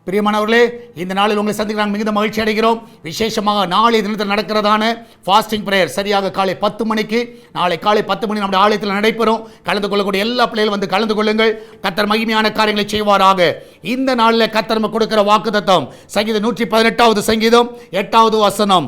பிரியமானவர்களே, இந்த நாளில் உங்களை சந்திக்க நாங்கள் மிகுந்த மகிழ்ச்சி அடைகிறோம். விசேஷமாக நாளை தினத்தில் நடக்கிறதான ஃபாஸ்டிங் பிரேயர் சரியாக காலை 10 மணிக்கு, நாளை காலை 10 மணி நம்முடைய ஆலயத்தில் நடைபெறும். கலந்து கொள்ளக்கூடிய எல்லா பிள்ளைகளும் வந்து கலந்து கொள்ளுங்கள். கர்த்தர் மகிமையான காரியங்களை செய்வாராக. இந்த நாளில் கர்த்தர் நமக்கு கொடுக்கிற வாக்குத்தத்தம் சங்கீதம் 118வது சங்கீதம் 8வது வசனம்,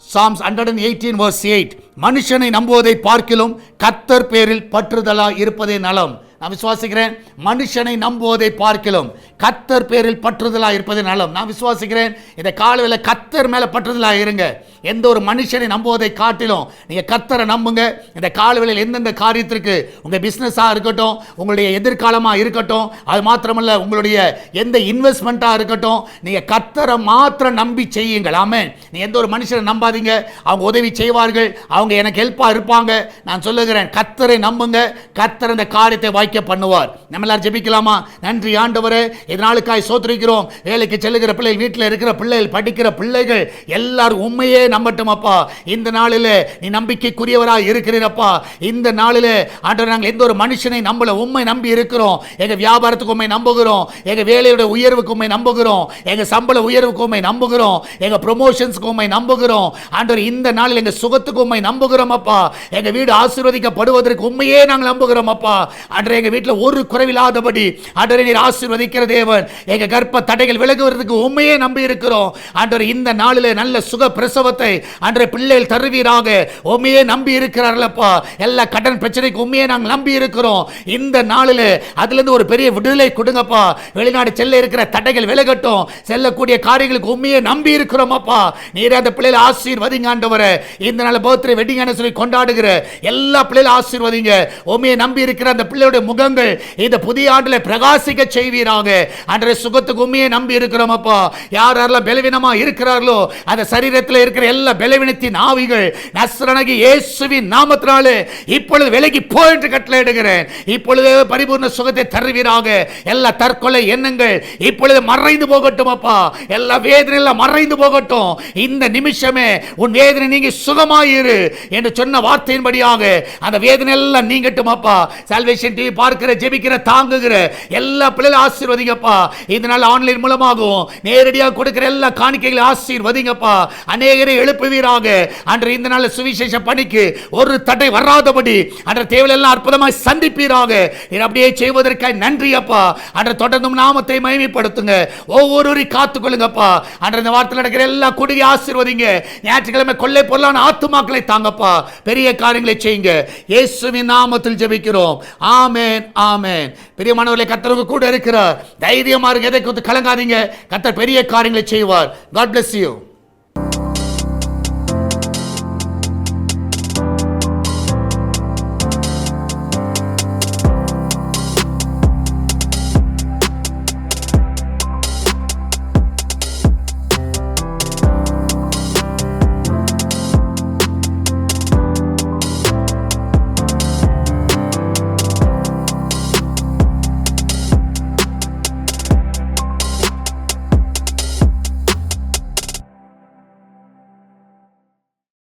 Psalms 118 verse 8. மனுஷனை நம்புவதை பார்க்கிலும் கர்த்தர் பேரில் பற்றுதலாய் இருப்பதே நலம். நான் விசுவாசிக்கிறேன், மனுஷனை நம்புவதை பார்க்கிலும் கர்த்தர் பேரில் பற்றுதலாக இருப்பது நலம். நான் விசுவாசிக்கிறேன், இந்த காலையில் கர்த்தர் மேலே பற்றுதலாக இருங்க. எந்த ஒரு மனுஷனை நம்புவதை காட்டிலும் நீங்கள் கர்த்தரை நம்புங்க. இந்த காலையில் எந்தெந்த காரியத்திற்கு, உங்கள் பிஸ்னஸாக இருக்கட்டும், உங்களுடைய எதிர்காலமாக இருக்கட்டும், அது மாத்திரமல்ல உங்களுடைய எந்த இன்வெஸ்ட்மெண்ட்டாக இருக்கட்டும், நீங்கள் கர்த்தரை மாத்திரம் நம்பி செய்யுங்கள். ஆமென். நீங்கள் எந்த ஒரு மனுஷனை நம்பாதீங்க. அவங்க உதவி செய்வார்கள், அவங்க எனக்கு ஹெல்ப்பாக இருப்பாங்க. நான் சொல்லுகிறேன், கர்த்தரை நம்புங்க. கர்த்தர் இந்த காரியத்தை வாய்க்க பண்ணுவார். நம்ம எல்லாரும் ஜெபிக்கலாமா? நன்றி ஆண்டவரே, இதனாலுக்காய் சோத்திரிக்கிறோம். வேலைக்கு செல்லுகிற பிள்ளைகள், வீட்டில் இருக்கிற பிள்ளைகள், படிக்கிற பிள்ளைகள் எல்லாரும் உண்மையே நம்பட்டும் அப்பா. இந்த நாளில் நீ நம்பிக்கைக்குரியவராக இருக்கிறீரப்பா. இந்த நாளில் ஆண்டவர், நாங்கள் எந்த ஒரு மனுஷனை நம்பல, உண்மை நம்பி இருக்கிறோம். எங்க வியாபாரத்துக்கு உண்மை நம்புகிறோம், எங்க வேலையோட உயர்வுக்கு உண்மை நம்புகிறோம், எங்க சம்பள உயர்வுக்கு உண்மை நம்புகிறோம், எங்க ப்ரொமோஷன்ஸ்க்கு உண்மை நம்புகிறோம். ஆண்டவர், இந்த நாளில் எங்க சுகத்துக்கு உண்மை நம்புகிறோம் அப்பா. எங்க வீடு ஆசீர்வதிக்கப்படுவதற்கு உண்மையே நாங்கள் நம்புகிறோம் அப்பா. ஆண்டவர், எங்க வீட்டில் ஒரு குறைவில்லாதபடி ஆண்டவரே நீர் ஆசீர்வதிக்கிற தேவன். எங்க கர்ப்ப தடைகள் விலகுவதற்கு உண்மையே நம்பி இருக்கிறோம். ஆண்டவர், இந்த நாளில் நல்ல சுக பிரசவத்தை ஆண்டவரே பிள்ளைகள் தருவீராக. உண்மையே நம்பி இருக்கிறார்களப்பா. எல்லா கடன் பிரச்சனைக்கு உண்மையே நாங்கள் நம்பி இருக்கிறோம். இந்த நாளில் அதிலிருந்து ஒரு பெரிய விடுதலை கொடுங்கப்பா. வெளிநாடு செல்ல இருக்கிற தடைகள் விலகட்டும். செல்லக்கூடிய காரியங்களுக்கு உண்மையே நம்பி இருக்கிறோம் அப்பா. நீர் அந்த பிள்ளைகளை ஆசீர்வதிங்க ஆண்டவரே. இந்த நாள் பர்த்டே வெட்டிங் சொல்லி கொண்டாடுகிற எல்லா பிள்ளைகளும் ஆசீர்வதிங்க. உண்மையை நம்பி இருக்கிற அந்த பிள்ளையுடைய முகங்கள் இந்த புதிய ஆண்டில் பிரகாசிக்க செய்வீராக. அன்றைய சுகத்துக்கு உண்மையை நம்பி இருக்கிறோம் அப்பா. யாரெல்லாம் பலவீனமா இருக்கிறார்களோ அந்த சரீரத்தில் இருக்கிற எல்லா பலவீனத்தின் ஆவிகள் நஸ்ரனாகிய இயேசுவின் நாமத்தினாலே இப்பொழுது விலகி போய் என்று கட்டளையிடுகிறேன். இப்பொழுது பரிபூர்ண சுகத்தை தருவீராக. எல்லா தற்கொலை எண்ணங்கள் இப்பொழுது மறைந்து போகட்டும் அப்பா. எல்லா வேதனையெல்லாம் மறைந்து போகட்டும். இந்த நிமிஷமே உன் வேதனை நீங்கி சுகமாயிரு என்று சொன்ன வார்த்தையின்படியாக அந்த வேதனை எல்லாம் நீங்கட்டும் அப்பா. சால்வேஷன் டிவி பார்க்கிற, ஜெபிக்கிற, தாங்குகிற எல்லா பிள்ளைகளும் ஆசீர்வதிங்கப்பா. இதனால் ஆன்லைன் மூலமாகவும் நேரடியாக கொடுக்கிற எல்லா காணிக்கைகளை ஆசீர்வதிங்கப்பா. அநேகரை எழுப்புவீராக. அன்று இந்த நாள் சுவிசேஷ பணிக்கு ஒரு தடை வராதபடி அன்ற தேவையெல்லாம் அற்புதமாய் சந்திப்பீராக. அப்படியே செய்வதற்காக நன்றி அப்பா. அன்று தொடர்ந்தும் நாமத்தை மகிமைப்படுத்துங்க. ஒவ்வொருவரையும் காத்துக்கொள்ளுங்கப்பா. அன்று இந்த வார்த்தையில் நடக்கிற எல்லா குடியை ஆசீர்வதிங்க. ஞாயிற்றுக்கிழமை கொள்ளை பொருளான ஆத்துமாக்களை தாங்கப்பா. பெரிய காரியங்களை செய்யுங்க. இயேசுவின் நாமத்தில் ஜெபிக்கிறோம். ஆமென், ஆமென். பிரியமானவர்களே, கர்த்தர் கூட இருக்கிறார். தைரியமா இருங்க, எதை குறித்து கலங்காதீங்க. கர்த்தர் பெரிய காரியங்களை செய்வார். God bless you.